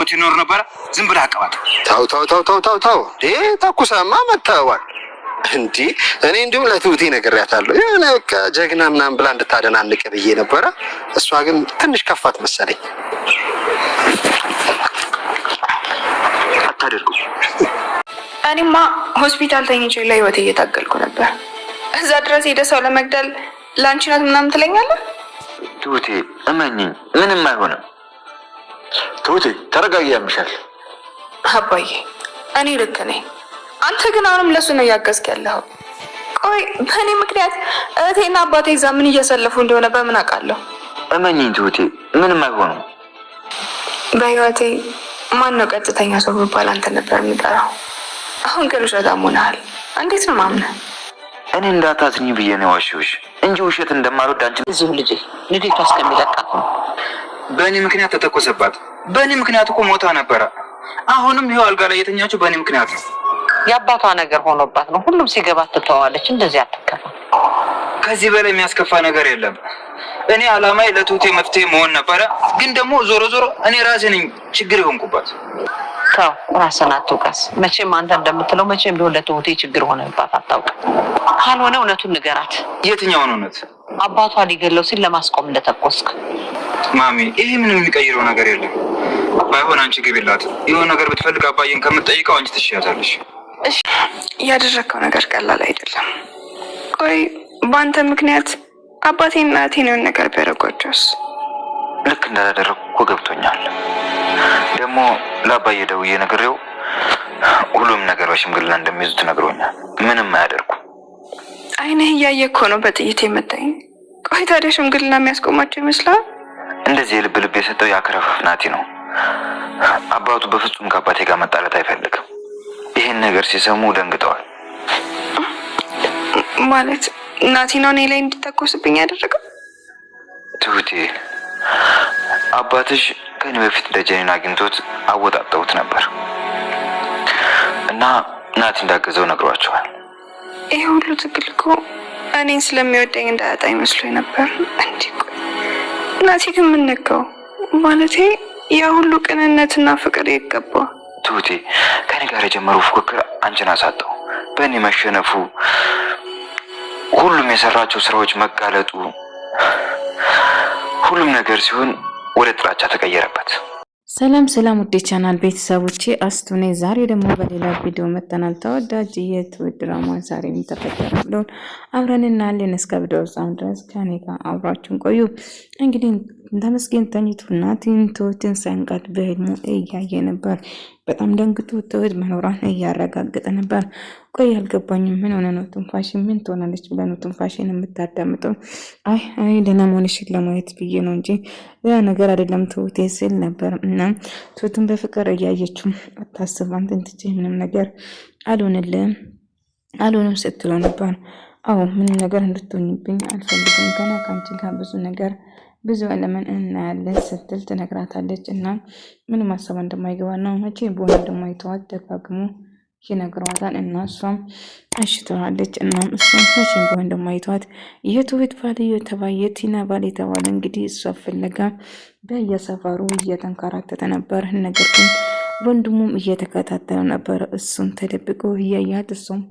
ህይወት ይኖር ነበር። ዝም ብለህ አቀባጥ። ታው ተኩሰማ መተዋል እንዴ? እኔ እንዲሁ ለትውቴ ነግሬያታለሁ። የሆነ በቃ ጀግና ምናምን ብላ እንድታደናንቅ ብዬ ነበረ። እሷ ግን ትንሽ ከፋት መሰለኝ። አታደርጉ። እኔማ ሆስፒታል ተኝቼ ለህይወት እየታገልኩ ነበር። እዛ ድረስ ሄደ ሰው ለመግደል ላንቺ ናት ምናምን ትለኛለህ? ትውቴ እመኚኝ፣ ምንም አይሆንም። ትውቴ ተረጋጊ፣ ያምሻል። አባዬ እኔ ልክ ነኝ። አንተ ግን አሁንም ለሱ ነው እያገዝክ ያለኸው። ቆይ በእኔ ምክንያት እህቴና አባቴ እዛ ምን እያሳለፉ እንደሆነ በምን አውቃለሁ? እመኚኝ ትውቴ፣ ምንም አይሆንም። በህይወቴ ማን ነው ቀጥተኛ ሰው ብባል አንተ ነበር የምጠራው። አሁን ግን ውሸታም ሆነሃል። እንዴት ነው ማምነህ? እኔ እንዳታዝኝ ብዬ ነው ዋሽውሽ እንጂ ውሸት እንደማልወድ አንቺ እዚሁ ልጄ ንዴቷ እስከሚለቃት ነው። በእኔ ምክንያት ተተኮሰባት። በእኔ ምክንያት እኮ ሞታ ነበረ። አሁንም ይኸው አልጋ ላይ የተኛችው በእኔ ምክንያት ነው። የአባቷ ነገር ሆኖባት ነው። ሁሉም ሲገባት ትተዋለች። እንደዚህ አትከፋ። ከዚህ በላይ የሚያስከፋ ነገር የለም። እኔ አላማዬ ለትውቴ መፍትሄ መሆን ነበረ፣ ግን ደግሞ ዞሮ እኔ ራሴ ነኝ ችግር የሆንኩባት። ተው ራስን አትውቀስ። መቼም አንተ እንደምትለው መቼም ቢሆን ለትውቴ ችግር ሆነባት አታውቅም። ካልሆነ እውነቱን ንገራት። የትኛውን እውነት? አባቷ ሊገለው ሲል ለማስቆም እንደተኮስክ። ማሚ ይሄ ምንም የሚቀይረው ነገር የለም። ባይሆን አንቺ ግቢላት። የሆነ ነገር ብትፈልግ አባዬን ከምትጠይቀው አንቺ ትሻታለሽ። እሺ ያደረከው ነገር ቀላል አይደለም። ቆይ በአንተ ምክንያት አባቴና እናቴን የሆነ ነገር ቢያደርጓቸውስ? ልክ እንዳላደረኩ እኮ ገብቶኛል። ደግሞ ለአባዬ ደውዬ ነግሬው ሁሉም ነገር በሽምግልና እንደሚይዙት ነግሮኛል። ምንም አያደርጉ። አይንህ እያየ እኮ ነው በጥይት የመታኝ። ቆይ ታዲያ ሽምግልና የሚያስቆማቸው ይመስላል? እንደዚህ የልብ የሰጠው ያከረፈፍ ናቲ ነው። አባቱ በፍጹም ከአባቴ ጋር መጣላት አይፈልግም። ይህን ነገር ሲሰሙ ደንግጠዋል። ማለት ናቲ ነው እኔ ላይ እንዲተኮስብኝ ያደረገው? ትሁቴ አባትሽ ከኔ በፊት ደጀኔን አግኝቶት አወጣጠውት ነበር እና ናቲ እንዳገዘው ነግሯቸዋል። ይሄ ሁሉ ትግል እኮ እኔን ስለሚወደኝ እንዳያጣ ይመስሎኝ ነበር። እንዴ ቆይ ናቲ ግን ምን ነካው? ማለቴ ያ ሁሉ ቅንነትና ፍቅር ይገባ። ትሁቴ ከኔ ጋር የጀመረው ፉክክር አንቺን አሳጣው። በእኔ መሸነፉ፣ ሁሉም የሰራቸው ስራዎች መጋለጡ፣ ሁሉም ነገር ሲሆን ወደ ጥላቻ ተቀየረበት። ሰላም ውድ ቻናል ቤተሰቦቼ አስቱ ነኝ። ዛሬ ደግሞ በሌላ ቪዲዮ መጥተናል። ተወዳጅ የትሁት ድራማ ዛሬ ምን ተፈጠረ ብለን አብረን እናያለን። እስከ ቪዲዮ ፍጻሜ ድረስ ከኔ ጋር አብራችሁን ቆዩ። እንግዲህ ተመስገን ተኝቶና ትሁትን ሳይንቃት በህልሙ እያየ ነበር። በጣም ደንግጦ ትሁት መኖሯን እያረጋገጠ ነበር። ቆይ አልገባኝም፣ ምን ሆነ ነው? ትንፋሽ ምን ትሆናለች ብለህ ነው ትንፋሽን የምታዳምጠው? አይ ደህና መሆንሽን ለማየት ብዬ ነው እንጂ ያ ነገር አይደለም ትሁቴ ስል ነበር። እና ትሁትን በፍቅር እያየችው አታስብ፣ አንተን ትቼ ምንም ነገር አልሆንም ስትለው ነበር። አዎ ምንም ነገር እንድትሆኝብኝ አልፈልግም፣ ገና ከአንቺ ጋር ብዙ ለምን እናያለን ስትል ትነግራታለች። እና ምንም ሀሳብ እንደማይገባ ነው መቼ በሆነ እንደማይተዋት ደጋግሞ ይነግሯታል። እና እሷም እሺ ትላለች። እና እሷም መቼ በሆነ እንደማይተዋት የትሁት ባል የቲና ባል የተባለ እንግዲህ እሷ ፍለጋ በየሰፈሩ እየተንከራተተ ነበር። ነገር ግን ወንድሙም እየተከታተለ ነበር። እሱም ተደብቆ እያያት እሱም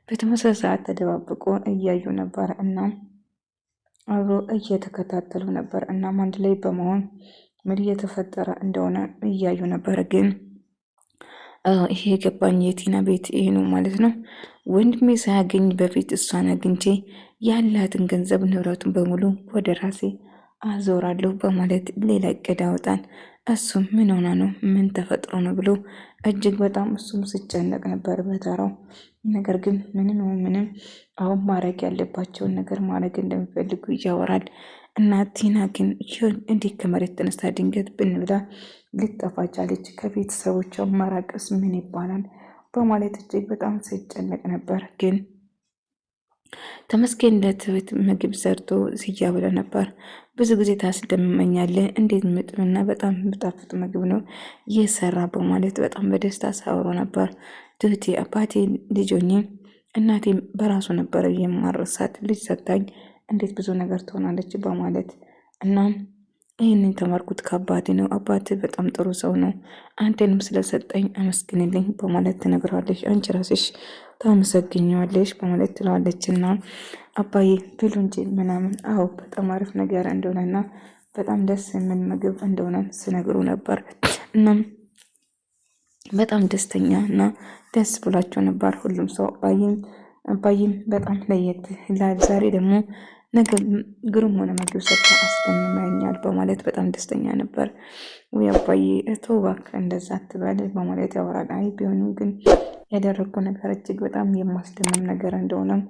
በተመሳሳይ ተደባብቆ እያዩ ነበር እና አብሮ እየተከታተሉ ነበር። እናም አንድ ላይ በመሆን ምን እየተፈጠረ እንደሆነ እያዩ ነበር። ግን ይሄ የገባኝ የቲና ቤት ይሄ ነው ማለት ነው። ወንድሜ ሳያገኝ በፊት እሷን አግኝቼ ያላትን ገንዘብ ንብረቱን በሙሉ ወደ ራሴ አዞራለሁ በማለት ሌላ እቅድ ያወጣል። እሱም ምን ሆና ነው ምን ተፈጥሮ ነው ብሎ እጅግ በጣም እሱም ሲጨነቅ ነበር በተራው። ነገር ግን ምንም አሁን ማድረግ ያለባቸውን ነገር ማድረግ እንደሚፈልጉ ያወራል። እና ቲና ግን እንዲህ ከመሬት ተነስታ ድንገት ብንብላ ልጠፋ ቻለች። ከቤተሰቦቿ መራቅስ ምን ይባላል በማለት እጅግ በጣም ሲጨነቅ ነበር። ግን ተመስገን ለትሁት ምግብ ሰርቶ ሲያበላ ነበር። ብዙ ጊዜ ታስደምመኛለህ፣ እንዴት ምጥምና በጣም የሚጣፍጥ ምግብ ነው የሰራ በማለት በጣም በደስታ ሳወሩ ነበር። ትሁቴ አባቴ ልጆኜ እናቴ በራሱ ነበር የማረሳት ልጅ ሰታኝ እንዴት ብዙ ነገር ትሆናለች በማለት እናም ይህንን ተማርኩት ከአባቴ ነው። አባቴ በጣም ጥሩ ሰው ነው። አንተንም ስለሰጠኝ አመስግንልኝ በማለት ትነግረዋለች። አንቺ ራስሽ ታመሰግኘዋለሽ በማለት ትለዋለች። እና አባዬ ብሉ እንጂ ምናምን፣ አዎ በጣም አሪፍ ነገር እንደሆነና በጣም ደስ የሚል ምግብ እንደሆነ ስነግሩ ነበር። እናም በጣም ደስተኛ እና ደስ ብሏቸው ነበር ሁሉም ሰው። አባይም በጣም ለየት ይላል ዛሬ ደግሞ ነገር ግሩም ሆነ ምግብ ሰርታ አስደምመኛል በማለት በጣም ደስተኛ ነበር። ወይ አባዬ ተው እባክህ እንደዛ አትበል በማለት ያወራል። አይ ቢሆንም ግን ያደረግኩ ነገር እጅግ በጣም የማስደምም ነገር እንደሆነም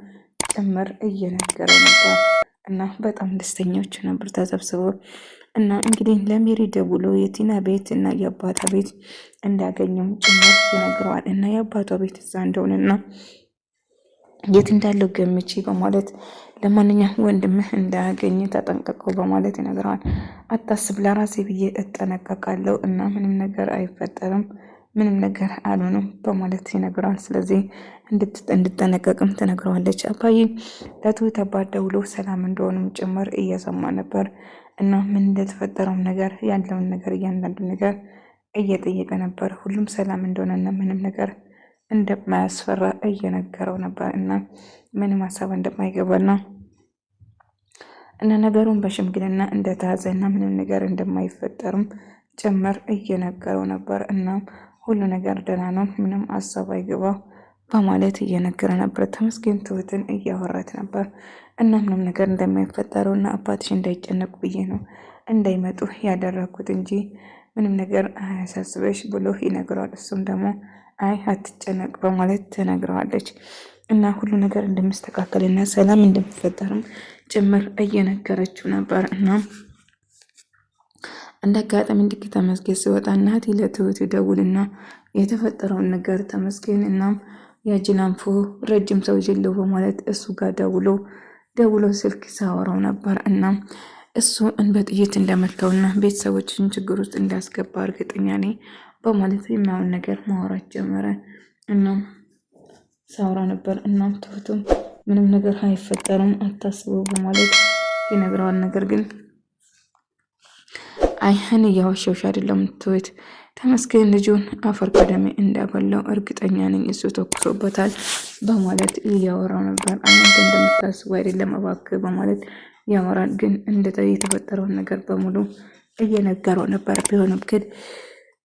ጭምር እየነገረው ነበር እና በጣም ደስተኞች ነበር ተሰብስበው እና እንግዲህ ለሜሪ ደውሎ የቲና ቤት እና የአባቷ ቤት እንዳገኘው ጭምር ይነግረዋል። እና የአባቷ ቤት እዛ እንደሆነና የት እንዳለው ገምቼ በማለት ለማንኛውም ወንድምህ እንዳያገኝ ተጠንቀቀው በማለት ይነግረዋል። አታስብ፣ ለራሴ ብዬ እጠነቀቃለሁ እና ምንም ነገር አይፈጠርም፣ ምንም ነገር አልሆነም በማለት ይነግረዋል። ስለዚህ እንድጠነቀቅም ትነግረዋለች። አባዬ ለትሁት አባት ደውሎ ሰላም እንደሆኑም ጭምር እየሰማ ነበር እና ምን እንደተፈጠረው ነገር ያለውን ነገር እያንዳንዱ ነገር እየጠየቀ ነበር። ሁሉም ሰላም እንደሆነና ምንም ነገር እንደማያስፈራ እየነገረው ነበር እና ምንም ሀሳብ እንደማይገባና እና ነገሩን በሽምግልና እንደተያዘና ምንም ነገር እንደማይፈጠርም ጭምር እየነገረው ነበር እና ሁሉ ነገር ደህና ነው፣ ምንም ሀሳብ አይገባው በማለት እየነገረ ነበር። ተመስገን ትሁትን እያወራት ነበር እና ምንም ነገር እንደማይፈጠረው እና አባትሽ እንዳይጨነቁ ብዬ ነው እንዳይመጡ ያደረግኩት እንጂ ምንም ነገር አያሳስበሽ ብሎ ይነግረዋል። እሱም ደግሞ አይ አትጨነቅ በማለት ትነግረዋለች እና ሁሉ ነገር እንደሚስተካከልና ሰላም እንደሚፈጠርም ጭምር እየነገረችው ነበር። እና እንደ አጋጣሚ እንዲህ ተመስገን ሲወጣ እናቴ ለትሁት ደውልና የተፈጠረውን ነገር ተመስገን እና ያጅናንፎ ረጅም ሰው ጀለው በማለት እሱ ጋር ደውሎ ስልክ ሳወራው ነበር እና እሱ በጥይት እንደመታውና ቤተሰቦችን ችግር ውስጥ እንዳስገባ እርግጠኛ ነኝ በማለት የማይሆን ነገር ማውራት ጀመረ። እናም ሳውራ ነበር። እናም ትሁትም ምንም ነገር አይፈጠርም አታስቡ በማለት ይነግረዋል። ነገር ግን አይህን እያዋሸውሽ አይደለም ትሁት፣ ተመስገን ልጁን አፈር ቀደሜ እንዳበላው እርግጠኛ ነኝ፣ እሱ ተኩሶበታል በማለት እያወራው ነበር። አንተ እንደምታስቡ አይደለም እባክህ በማለት ያወራል። ግን የተፈጠረውን ነገር በሙሉ እየነገረው ነበር። ቢሆንም ግን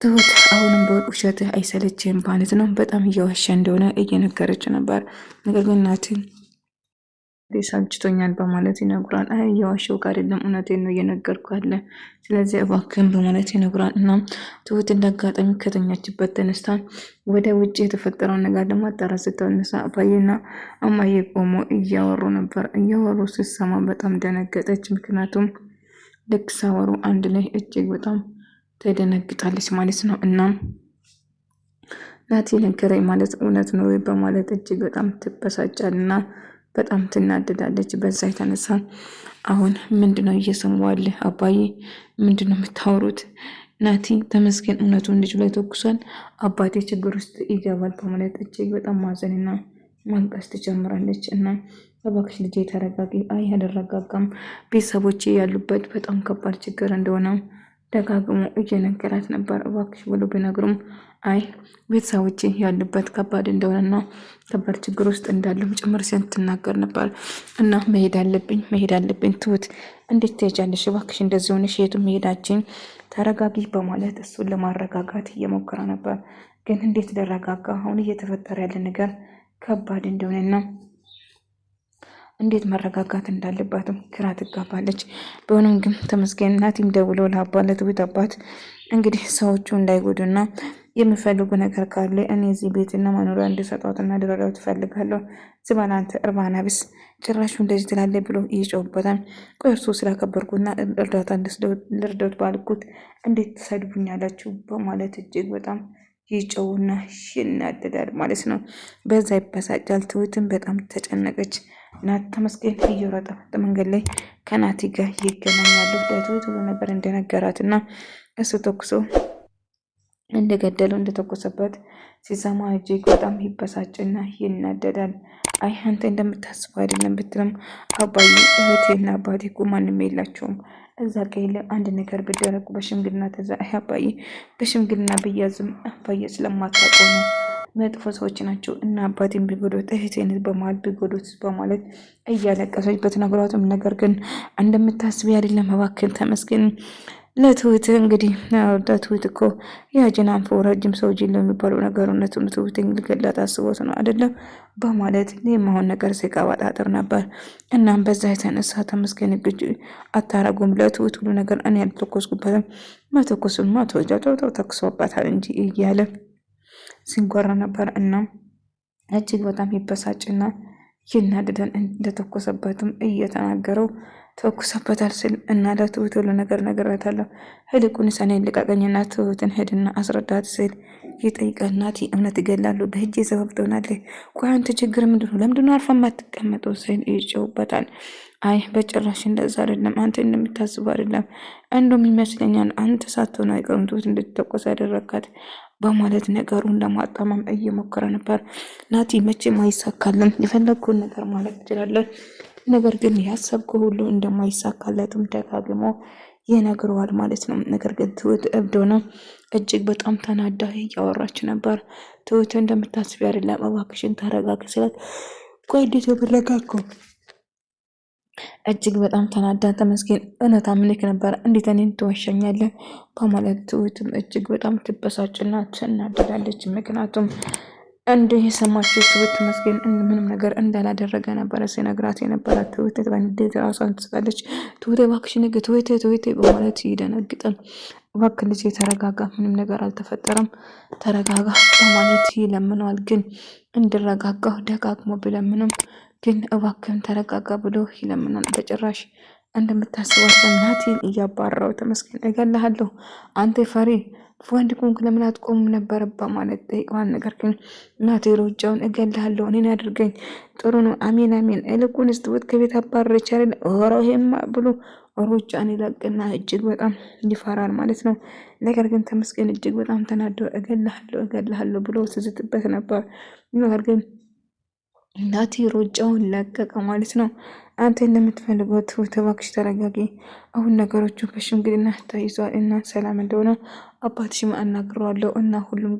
ትሁት አሁንም በውሸት አይሰለችም ማለት ነው። በጣም እየዋሻ እንደሆነ እየነገረች ነበር። ነገር ግን እናትን ሰልችቶኛል በማለት ይነግራል። አይ እየዋሸው አይደለም እውነቴን ነው እየነገርኩ ያለ፣ ስለዚህ እባክህን በማለት ይነግራል። እና ትሁት እንዳጋጣሚ ከተኛችበት ተነስታ ወደ ውጭ የተፈጠረውን ነገር ለማጣራት ስትነሳ አባዬና እማዬ ቆሞ እያወሩ ነበር። እያወሩ ስትሰማ በጣም ደነገጠች። ምክንያቱም ልክ ሳወሩ አንድ ላይ እጅግ በጣም ተደነግጣለች ማለት ነው። እናም ናቲ ነገረኝ ማለት እውነት ነው በማለት እጅግ በጣም ትበሳጫል እና በጣም ትናደዳለች። በዛ የተነሳ አሁን ምንድነው እየሰማዋል? አባዬ ምንድነው የምታወሩት? ናቲ ተመስገን እውነቱን ልጅ ላይ ተኩሷል፣ አባቴ ችግር ውስጥ ይገባል በማለት እጅግ በጣም ማዘንና ማልቀስ ትጀምራለች። እና እባክሽ ልጄ ተረጋጊ። አይ አልረጋጋም፣ ቤተሰቦቼ ያሉበት በጣም ከባድ ችግር እንደሆነ ደጋግሞ እየነገራት ነበር። እባክሽ ብሎ ቢነግሩም አይ ቤተሰቦቼ ያሉበት ከባድ እንደሆነና ከባድ ችግር ውስጥ እንዳለም ጭምር ትናገር ነበር። እና መሄድ አለብኝ ትሁት እንዴት ትሄጃለሽ? እባክሽ እንደዚህ ሆነሽ የቱም መሄዳችን ተረጋጊ በማለት እሱን ለማረጋጋት እየሞከረ ነበር። ግን እንዴት ደረጋጋ? አሁን እየተፈጠረ ያለ ነገር ከባድ እንደሆነና እንዴት መረጋጋት እንዳለባትም ግራ ትጋባለች። ቢሆንም ግን ተመስገን ናቲም ደውሎ ለትሁት አባት እንግዲህ ሰዎቹ እንዳይጎዱና የሚፈልጉ ነገር ካለ እኔ እዚህ ቤትና መኖሪያ እንዲሰጧትና እንዲረዳው ትፈልጋለሁ። ዝባላንተ እርባና ቢስ ጭራሹ እንደዚህ ትላለ ብሎ ይጮህበታል። ቆይ እርሱ ስላከበርኩና እርዳታ ልርዳት ባልኩት እንዴት ትሰድቡኛላችሁ? በማለት እጅግ በጣም ይጮውና ይናደዳል ማለት ነው። በዛ ይበሳጫል። ትሁትን በጣም ተጨነቀች። ናት ተመስገን እየሮጠ መንገድ ላይ ከናቲ ጋር ይገናኛሉ። ለትሁት ሁሉ ነገር እንደነገራትና እሱ ተኩሶ እንደገደለው እንደተኮሰበት ሲሰማ እጅግ በጣም ይበሳጭና ይናደዳል። አይ አንተ እንደምታስበው አይደለም ብትለም አባዬ እህቴና አባቴ እኮ ማንም የላቸውም እዛ ጋ የለም አንድ ነገር ብደረጉ በሽምግልና ተዛ አባዬ በሽምግልና ብያዝም አባዬ ስለማታውቀው ነው መጥፎ ሰዎች ናቸው እና አባቴን ቢጎዱት እህቴን በማለት ቢጎዱት በማለት እያለቀሰች በትነግሯትም ነገር ግን እንደምታስቢ አይደለም እባክህን ተመስገን ለትሁት እንግዲህ ለትሁት እኮ ያጅናንፎ ረጅም ሰው ጅል የሚባለው ነገር እውነቱን ትሁት ሊገላት አስቦት ነው አይደለም በማለት የማሆን ነገር ሲቀባጣጥር ነበር። እናም በዛ የተነሳ ተመስገን ግጅ አታረጉም ለትሁት ሁሉ ነገር እኔ ያልተኮስኩበትም መተኮስማ ተኩሶባታል እንጂ እያለ ሲንጓራ ነበር እና እጅግ በጣም ይበሳጭና ይናደዳል። እንደተኮሰበትም እየተናገረው ተኩሰበታል ስል እና ለትሁት ሁሉ ነገር ነግሬያታለሁ። ይልቁንስ እኔን ልቀቀኝና ትሁትን ሂድና አስረዳት ስል ይጠይቃል። ናቲ እውነት ይገላሉ በህጄ ሰበብ ትሆናለህ። ቆይ አንተ ችግር ምንድነው? ለምንድነው አርፋ የማትቀመጠው ስል ይጨውበታል። አይ በጭራሽ እንደዛ አይደለም፣ አንተ እንደምታስቡ አይደለም። እንደውም ይመስለኛል አንተ ሳትሆን አይቀርም ትሁት እንድትተኮስ ያደረካት በማለት ነገሩን ለማጣመም እየሞከረ ነበር። ናቲ መቼም አይሳካልን፣ የፈለግኩን ነገር ማለት ትችላለን፣ ነገር ግን ያሰብኩ ሁሉ እንደማይሳካለትም ደጋግሞ ይነግረዋል ማለት ነው። ነገር ግን ትሁት እብዶ ነው። እጅግ በጣም ተናዳ እያወራች ነበር። ትሁት እንደምታስቢ አይደለም፣ እባክሽን ተረጋጊ ስላት ቆይ እንዴት ብረጋጋ እጅግ በጣም ተናዳ ተመስገን እውነት አምልክ ነበር እንዴት እኔን ትዋሸኛለህ በማለት ትሁትም እጅግ በጣም ትበሳጭና ትናደዳለች። ምክንያቱም እንደ የሰማችው ትሁት ተመስገን ምንም ነገር እንዳላደረገ ነበረ ሲነግራት የነበረ። ትሁት በንዴት ራሷን ትስቃለች። ትሁት እባክሽ ንግ ትሁት በማለት ይደነግጣል። እባክህ ልጅ ተረጋጋ፣ ምንም ነገር አልተፈጠረም ተረጋጋ በማለት ይለምነዋል። ግን እንድረጋጋ ደጋግሞ ቢለምንም ግን እባክህን ተረጋጋ ብሎ ይለምናል። በጭራሽ እንደምታስበው ናቲን እያባረረው ተመስገን እገልሃለሁ አንተ ፈሪ ወንድ ኮንክ ለምን አትቆሙም ነበር በማለት ጠይቀዋል። ነገር ግን ናቲ ሩጫውን እገልሃለሁ እኔን ያድርገኝ ጥሩ ነው አሜን አሜን ይልቁንስ ትሁት ከቤት አባረረች አይደል ኦሮሄማ ብሎ ሩጫን ይለቅና እጅግ በጣም ይፈራል ማለት ነው። ነገር ግን ተመስገን እጅግ በጣም ተናዶ እገልሃለሁ ብሎ ሲዝትበት ነበር። ነገር ግን ናቲ ሩጫውን ለቀቀ ማለት ነው። አንተ እንደምትፈልገው ትሁት እባክሽ ተረጋጊ፣ አሁን ነገሮቹ በሽምግልና ተይዟል እና ሰላም እንደሆነ አባትሽም አናግረዋለሁ እና ሁሉም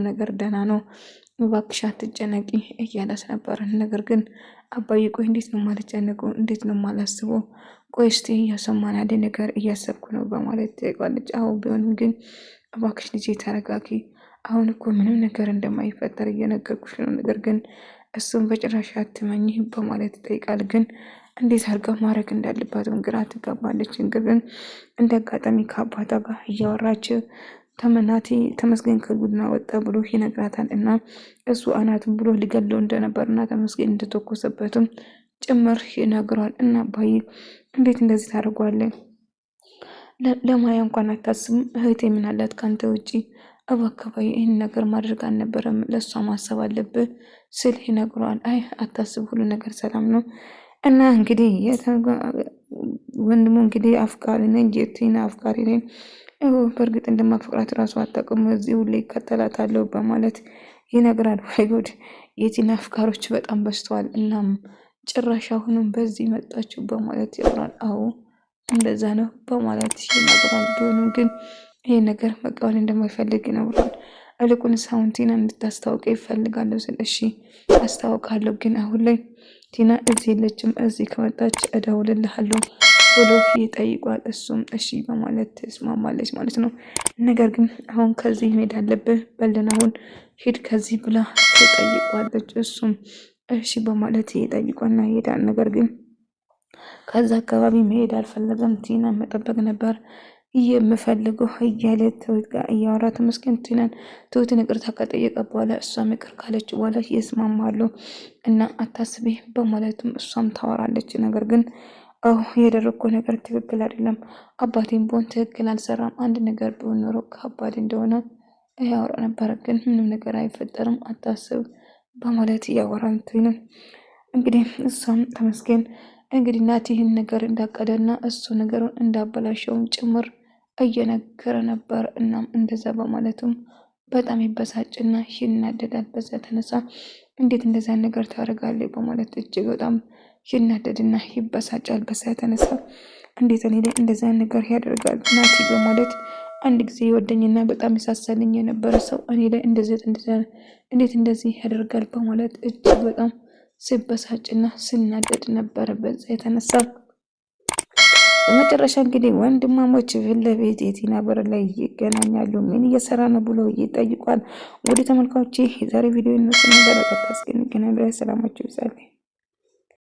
ነገር ደህና ነው፣ እባክሽ አትጨነቂ እያላት ነበር። ነገር ግን አባዬ ቆይ እንዴት ነው ማልጨነቀው? እንዴት ነው ማላስበው? ቆይ እስቲ እያሰማን ያለ ነገር እያሰብኩ ነው በማለት ጠይቃለች። አዎ ቢሆንም ግን እባክሽ ልጄ ተረጋጊ፣ አሁን እኮ ምንም ነገር እንደማይፈጠር እየነገርኩሽ ነው። ነገር ግን እሱም በጭራሽ አትመኝ በማለት ይጠይቃል። ግን እንዴት አድርጋ ማድረግ እንዳለባትም ግራ ትጋባለች። ግን እንደ አጋጣሚ ከአባቷ ጋር እያወራች ተመናቲ ተመስገን ከጉድና ወጣ ብሎ ይነግራታል። እና እሱ አናቱን ብሎ ሊገለው እንደነበርና ተመስገን እንደተኮሰበትም ጭምር ይነግረዋል። እና አባዬ እንዴት እንደዚህ ታደርጓለን? ለማያ እንኳን አታስብም? እህቴ ምን አላት ከአንተ ውጪ? እባክህ ይህን ነገር ማድረግ አልነበረም፣ ለእሷ ማሰብ አለብህ ስል ይነግረዋል። አይ አታስብ፣ ሁሉ ነገር ሰላም ነው። እና እንግዲህ ወንድሙ እንግዲህ አፍቃሪ ነኝ የቲና አፍቃሪ ነኝ፣ በእርግጥ እንደማፈቅራት ራሱ አታውቅም፣ እዚህ ሁሌ ይከተላታለሁ በማለት ይነግራል። ወይ ጉድ የቲና አፍቃሮች በጣም በዝተዋል። እናም ጭራሽ አሁንም በዚህ መጣችሁ በማለት ያወራል። አዎ እንደዛ ነው በማለት ይነግራል። ቢሆንም ግን ይሄ ነገር መቀበል እንደማይፈልግ ይነግረዋል። ይልቁንስ አሁን ቲና እንድታስታውቀ ይፈልጋለሁ ስል እሺ አስታውቃለሁ፣ ግን አሁን ላይ ቲና እዚህ የለችም፣ እዚህ ከመጣች እደውልልሃለሁ ብሎ ይጠይቋል። እሱም እሺ በማለት ትስማማለች ማለት ነው። ነገር ግን አሁን ከዚህ መሄድ አለብህ፣ በልን አሁን ሂድ ከዚህ ብላ ትጠይቋለች። እሱም እሺ በማለት ይጠይቋና ይሄዳል። ነገር ግን ከዛ አካባቢ መሄድ አልፈለገም። ቲና መጠበቅ ነበር የምፈልገው እያለ ትሁት ጋር እያወራ ተመስገን ትሁትን ይቅርታ ከጠየቀ በኋላ እሷም ይቅር ካለች በኋላ ይስማማሉ እና አታስቢ በማለትም እሷም ታወራለች። ነገር ግን የደረግኩ ነገር ትክክል አይደለም፣ አባቴም ቢሆን ትክክል አልሰራም፣ አንድ ነገር ቢሆን ኖሮ ከባድ እንደሆነ ያወራ ነበር፣ ግን ምንም ነገር አይፈጠርም አታስብ በማለት እያወራን ትሁን እንግዲህ እሷም ተመስገን እንግዲህ ናቲ ይህን ነገር እንዳቀደና እሱ ነገሩን እንዳበላሸውም ጭምር እየነገረ ነበር። እናም እንደዛ በማለቱም በጣም ይበሳጭና ይናደዳል። በዛ ተነሳ እንዴት እንደዛ ነገር ታደርጋለህ በማለት እጅግ በጣም ይናደድና ይበሳጫል። በዛ ተነሳ እንዴት እኔ ላይ እንደዛ ነገር ያደርጋል ናቲ በማለት አንድ ጊዜ ይወደኝና በጣም ይሳሳልኝ የነበረ ሰው እኔ ላይ እንዴት እንደዚህ ያደርጋል በማለት እጅግ በጣም ስበሳጭና ስናደድ ነበር። በዛ የተነሳ በመጨረሻ እንግዲህ ወንድማሞች ፊት ለፊት የቲና በር ላይ ይገናኛሉ። ምን እየሰራ ነው ብሎ ይጠይቋል። ወደ ተመልካቾቼ የዛሬ ቪዲዮ እነሱ ነገር ቀጥታ እስክንገናኝ ድረስ ሰላማችሁ ይብዛልኝ።